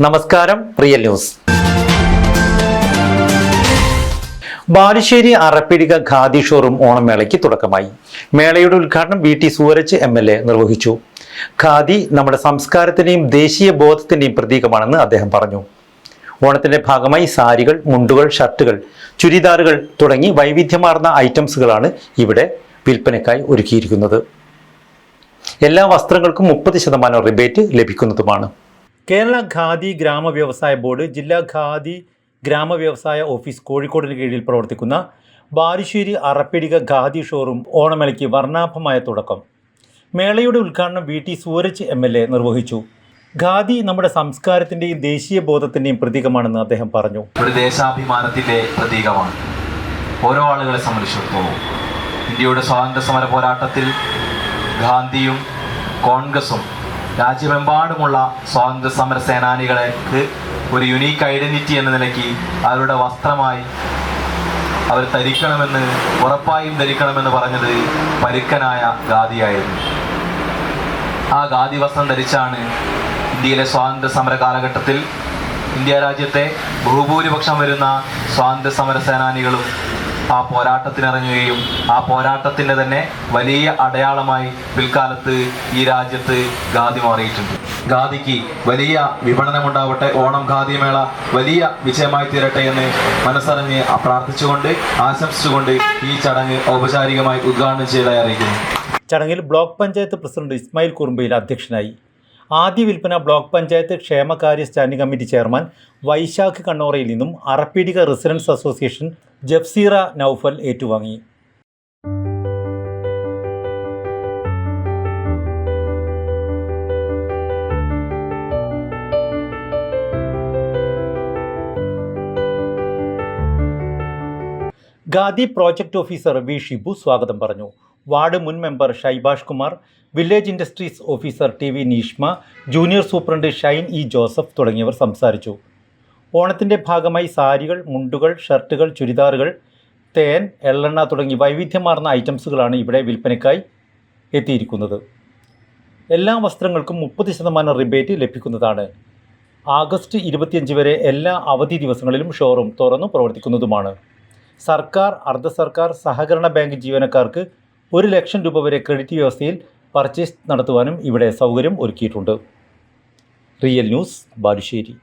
നമസ്കാരം, real news. Balussery Arappidika khadi showroom ഓണമേളയ്ക്ക് തുടക്കമായി. മേളയുടെ ഉദ്ഘാടനം VT സൂരജ് MLA നിർവഹിച്ചു. ഖാദി നമ്മുടെ സംസ്കാരത്തിന്റെയും ദേശീയ ബോധത്തിന്റെയും പ്രതീകമാണെന്ന് അദ്ദേഹം പറഞ്ഞു. ഓണത്തിന്റെ ഭാഗമായി സാരികൾ, മുണ്ടുകൾ, ഷർട്ടുകൾ, ചുരിദാറുകൾ തുടങ്ങി വൈവിധ്യമാർന്ന ഐറ്റംസുകളാണ് ഇവിടെ വിൽപ്പനയ്ക്കായി ഒരുക്കിയിരിക്കുന്നത്. എല്ലാ വസ്ത്രങ്ങൾക്കും 30% റിബേറ്റ് ലഭിക്കുന്നതുമാണ്. കേരള ഖാദി ഗ്രാമ വ്യവസായ ബോർഡ് ജില്ലാ ഖാദി ഗ്രാമ വ്യവസായ ഓഫീസ് കോഴിക്കോടിന് കീഴിൽ പ്രവർത്തിക്കുന്ന ബാലുശ്ശേരി അറപ്പിടിക ഖാദി ഷോറൂം ഓണമേളയ്ക്ക് വർണ്ണാഭമായ തുടക്കം. മേളയുടെ ഉദ്ഘാടനം VT സൂരജ് MLA നിർവഹിച്ചു. ഖാദി നമ്മുടെ സംസ്കാരത്തിന്റെയും ദേശീയ ബോധത്തിന്റെയും പ്രതീകമാണെന്ന് അദ്ദേഹം പറഞ്ഞു. ഒരു ദേശാഭിമാനത്തിന്റെ പ്രതീകമാണ്. ഓരോ ആളുകളെ സംബന്ധിച്ചിടത്തോളം ഇന്ത്യയുടെ സ്വാതന്ത്ര്യ സമര പോരാട്ടത്തിൽ ഗാന്ധിയും കോൺഗ്രസും രാജ്യമെമ്പാടുമുള്ള സ്വാതന്ത്ര്യ സമര സേനാനികൾക്ക് ഒരു യുണീക്ക് ഐഡന്റിറ്റി എന്ന നിലയ്ക്ക് അവരുടെ വസ്ത്രമായി അവർ ഉറപ്പായും ധരിക്കണമെന്ന് പറഞ്ഞത് പരുക്കനായ ഖാദിയായിരുന്നു. ആ ഖാദി വസ്ത്രം ധരിച്ചാണ് ഇന്ത്യയിലെ സ്വാതന്ത്ര്യ സമര കാലഘട്ടത്തിൽ ഇന്ത്യ രാജ്യത്തെ ബഹുഭൂരിപക്ഷം വരുന്ന സ്വാതന്ത്ര്യ സമര സേനാനികളും ആ പോരാട്ടത്തിനിറങ്ങുകയും ആ പോരാട്ടത്തിൻ്റെ തന്നെ വലിയ അടയാളമായി പിൽക്കാലത്ത് ഈ രാജ്യത്ത് ഖാദി മാറിയിട്ടുണ്ട്. ഖാദിക്ക് വലിയ വിപണനമുണ്ടാവട്ടെ, ഓണം ഖാദി മേള വലിയ വിജയമായി തീരട്ടെ എന്ന് മനസ്സറിഞ്ഞ് പ്രാർത്ഥിച്ചുകൊണ്ട് ആശംസിച്ചുകൊണ്ട് ഈ ചടങ്ങ് ഔപചാരികമായി ഉദ്ഘാടനം ചെയ്തതായി അറിയിക്കുന്നു. ചടങ്ങിൽ ബ്ലോക്ക് പഞ്ചായത്ത് പ്രസിഡന്റ് ഇസ്മായിൽ കുറുമ്പയിൽ അധ്യക്ഷനായി. ആദ്യ വിൽപ്പന ബ്ലോക്ക് പഞ്ചായത്ത് ക്ഷേമകാര്യ standing committee chairman Vaishakh Kannorayil നിന്നും അറപ്പിടിക റെസിഡൻസ് അസോസിയേഷൻ ജഫ്സീറ നൌഫൽ ഏറ്റുവാങ്ങി. Khadi project officer V Shibu സ്വാഗതം പറഞ്ഞു. വാർഡ് മുൻ member Shybash Kumar, village industries officer TV Neeshma, junior superintendent Shine E Joseph തുടങ്ങിയവർ സംസാരിച്ചു. ഓണത്തിൻ്റെ ഭാഗമായി സാരികൾ, മുണ്ടുകൾ, ഷർട്ടുകൾ, ചുരിദാറുകൾ, തേൻ, എള്ളെണ്ണ തുടങ്ങി വൈവിധ്യമാർന്ന ഐറ്റംസുകളാണ് ഇവിടെ വിൽപ്പനയ്ക്കായി എത്തിയിരിക്കുന്നത്. എല്ലാ വസ്ത്രങ്ങൾക്കും 30% റിബേറ്റ് ലഭിക്കുന്നതാണ്. ആഗസ്റ്റ് 25 വരെ എല്ലാ അവധി ദിവസങ്ങളിലും ഷോറൂം തുറന്നു പ്രവർത്തിക്കുന്നതുമാണ്. സർക്കാർ, അർദ്ധ സർക്കാർ, സഹകരണ ബാങ്ക് ജീവനക്കാർക്ക് 1 ലക്ഷം രൂപ വരെ ക്രെഡിറ്റ് വ്യവസ്ഥയിൽ പർച്ചേസ് നടത്തുവാനും ഇവിടെ സൗകര്യം ഒരുക്കിയിട്ടുണ്ട്. Real news, Balussery.